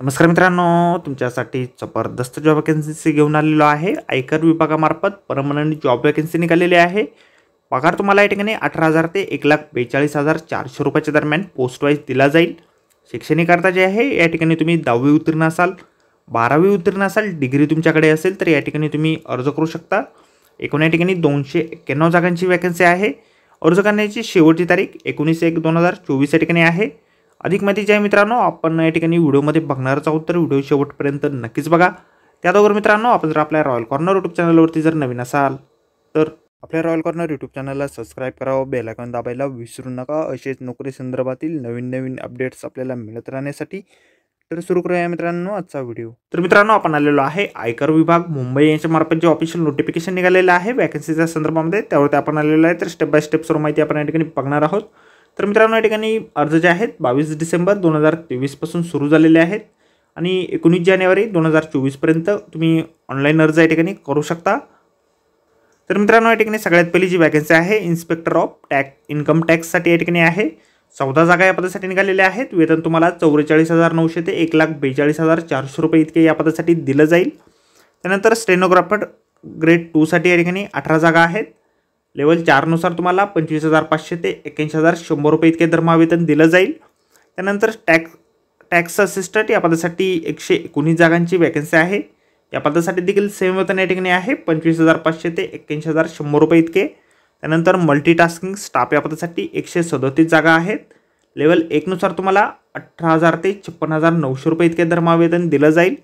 नमस्कार मित्रांनो, तुमच्यासाठी जबरदस्त जॉब वॅकन्सी घेऊन आलेलो आहे। आयकर विभागामार्फत परमनंट जॉब वॅकन्सी निघालेली आहे। पगार तुम्हाला या ठिकाणी 18,000 ते 1,42,400 रुपयाच्या दरम्यान पोस्ट वाईज दिला जाईल। शैक्षणिक अर्थ जे आहे या ठिकाणी तुम्ही 10वी उत्तीर्ण असाल, 12वी उत्तीर्ण असाल, डिग्री तुमच्याकडे असेल तर या ठिकाणी तुम्ही अर्ज करू शकता। एकूण या ठिकाणी 291 जागांची वॅकन्सी आहे। अर्ज करण्याची शेवटची तारीख 19/1/2024 या ठिकाणी आहे। अधिक माहिती जी आहे मित्रांनो आपण या ठिकाणी व्हिडिओमध्ये बघणारच आहोत, तर व्हिडिओ शेवटपर्यंत नक्कीच बघा। त्याचबरोबर मित्रांनो आपण जर आपल्या रॉयल कॉर्नर यूट्यूब चॅनलवरती जर नवीन असाल तर आपल्या रॉयल कॉर्नर यूट्यूब चॅनलला सबस्क्राईब करावं, बेल आयकॉन दाबायला विसरू नका। असेच नोकरी संदर्भातील नवीन अपडेट्स आपल्याला मिळत राहण्यासाठी। तर सुरू करूया मित्रांनो आजचा व्हिडिओ। तर मित्रांनो आपण आलेलो आहे आयकर विभाग मुंबई यांच्या मार्फत जे ऑफिशियल नोटिफिकेशन निघालेलं आहे वॅकन्सीच्या संदर्भामध्ये, त्यावरती आपण आलेलो आहे। तर स्टेप बाय स्टेप सर्व माहिती आपण या ठिकाणी बघणार आहोत। तर मित्रांनो या ठिकाणी अर्ज जे आहेत 22 डिसेंबर 2023 पासून सुरू झालेले आहेत आणि 19 जानेवारी 2024 पर्यंत तुम्ही ऑनलाईन अर्ज या ठिकाणी करू शकता। तर मित्रांनो या ठिकाणी सगळ्यात पहिली जी वॅकन्सी आहे इन्स्पेक्टर ऑफ इन्कम टॅक्ससाठी या ठिकाणी आहे। 14 जागा या पदासाठी निघालेल्या आहेत। वेतन तुम्हाला 44,900 ते 1,42,400 रुपये इतके या पदासाठी दिलं जाईल। त्यानंतर स्टेनोग्राफर ग्रेड 2 साठी या ठिकाणी 18 जागा आहेत। लेवल 4 नुसार तुम्हाला 25,500 ते 81,100 रुपये इतके दरमहा दिलं जाईल। त्यानंतर टॅक्स असिस्टंट या पदासाठी 119 जागांची वॅकन्सी आहे। या पदासाठी देखील सेम वेतन या ठिकाणी आहे 25,500 ते 81,100 रुपये इतके। त्यानंतर मल्टीटास्किंग स्टाफ या पदासाठी 137 जागा आहेत। लेवल 1 नुसार तुम्हाला 18,000 ते 56,900 रुपये इतके दरमहा दिलं जाईल।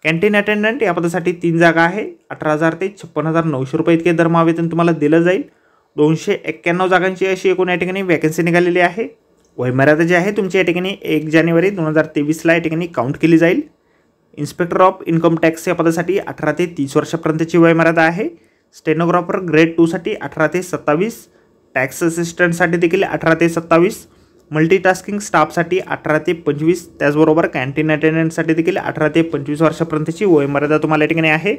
कॅन्टीन अटेंडंट या पदासाठी 3 जागा आहे। 18,000 ते 56,900 रुपये इतके दरमहा तुम्हाला दिलं जाईल। 291 जागांची अशी एकूण या ठिकाणी वॅकन्सी निघालेली आहे। वयमर्यादा जी आहे तुमची या ठिकाणी 1 जानेवारी 2023ला या ठिकाणी काउंट केली जाईल। इन्स्पेक्टर ऑफ इन्कम टॅक्स या पदासाठी 18 ते 30 वर्षापर्यंतची वयमर्यादा आहे। स्टेनोग्राफर ग्रेड 2 साठी 18 ते 27, टॅक्स असिस्टंटसाठी देखील 18 ते 27, मल्टीटास्किंग स्टाफसाठी 18 ते 25, त्याचबरोबर कॅन्टीन अटेंडंटसाठी देखील 18 ते 25 वर्षापर्यंतची वयमर्यादा तुम्हाला या ठिकाणी आहे।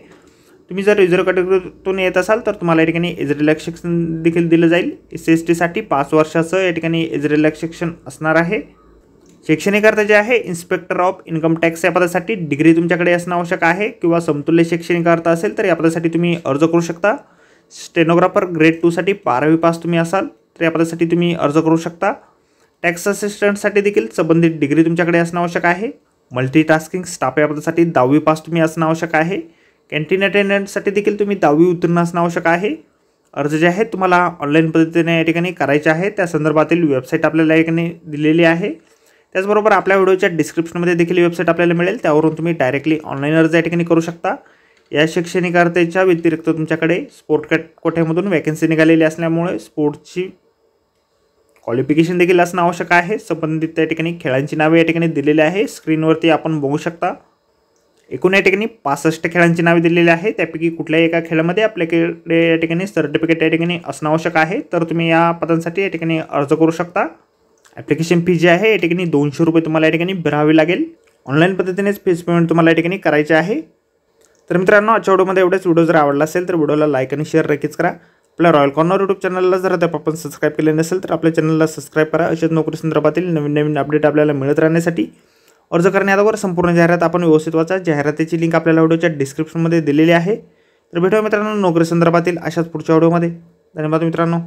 तुम्ही जर रिझर्व्ह कॅटेगरीतून येत असाल तर तुम्हाला या ठिकाणी एज रिलॅक्सेशन देखील दिलं जाईल। SC/ST साठी 5 वर्षाचं या ठिकाणी एज रिलॅक्सेशन असणार आहे। शैक्षणिक अर्थ जे आहे इन्स्पेक्टर ऑफ इन्कम टॅक्स या पदासाठी डिग्री तुमच्याकडे असणं आवश्यक आहे किंवा समतुल्य शैक्षणिक अर्थ असेल तर या पदासाठी तुम्ही अर्ज करू शकता। स्टेनोग्राफर ग्रेड 2 साठी 12वी पास तुम्ही असाल तर या पदासाठी तुम्ही अर्ज करू शकता। टॅक्स असिस्टंटसाठी देखील संबंधित डिग्री तुमच्याकडे असणं आवश्यक आहे। मल्टीटास्किंग स्टाफ या पदासाठी 10वी पास तुम्ही असणं आवश्यक आहे। कॅन्टीन अटेंडंटसाठी देखील तुम्ही 10वी उत्तीर्ण असणं आवश्यक आहे। अर्ज जे आहेत तुम्हाला ऑनलाईन पद्धतीने या ठिकाणी करायचे आहे। त्या संदर्भातील वेबसाईट आपल्याला या ठिकाणी दिलेली आहे। त्याचबरोबर आपल्या व्हिडिओच्या डिस्क्रिप्शनमध्ये देखील वेबसाईट आपल्याला मिळेल, त्यावरून तुम्ही डायरेक्टली ऑनलाईन अर्ज या ठिकाणी करू शकता। या शैक्षणिक अर्जाच्या व्यतिरिक्त तुमच्याकडे स्पोर्ट कोट्यामधून वॅकन्सी निघालेली असल्यामुळे स्पोर्ट्सची क्वालिफिकेशन देखील असणं आवश्यक आहे। संबंधित त्या ठिकाणी खेळांची नावे या ठिकाणी दिलेली आहे, स्क्रीनवरती आपण बघू शकता। एकूण या ठिकाणी 65 खेळांची नावे दिलेली आहे। त्यापैकी कुठल्याही एका खेळामध्ये आपल्याकडे या ठिकाणी सर्टिफिकेट या ठिकाणी असणं आवश्यक आहे, तर तुम्ही या पदांसाठी या ठिकाणी अर्ज करू शकता। ॲप्लिकेशन फी जी आहे या ठिकाणी 200 रुपये तुम्हाला या ठिकाणी भरावी लागेल। ऑनलाईन पद्धतीनेच फीस पेमेंट तुम्हाला या ठिकाणी करायचे आहे। तर मित्रांनो आजच्या व्हिडिओमध्ये एवढेच। व्हिडिओ जर आवडला असेल तर व्हिडिओला लाईक आणि शेअर नक्कीच करा। आपल्या रॉयल कॉर्नर यूट्यूब चॅनलला जर आपण सबस्क्राईब केले नसेल तर आपल्या चॅनलला सबस्क्राईब करा। अशाच नोकरी संदर्भातील नवीन अपडेट आपल्याला मिळत राहण्यासाठी। अर्ज करण्याअगोदर संपूर्ण जाहिरात आपण व्यवस्थित वाचा। जाहिरातीची लिंक आपल्याला व्हिडिओच्या डिस्क्रिप्शनमध्ये दिलेली आहे। तर भेटूया मित्रांनो नोकरी संदर्भातील अशाच पुढच्या व्हिडिओमध्ये। धन्यवाद मित्रांनो।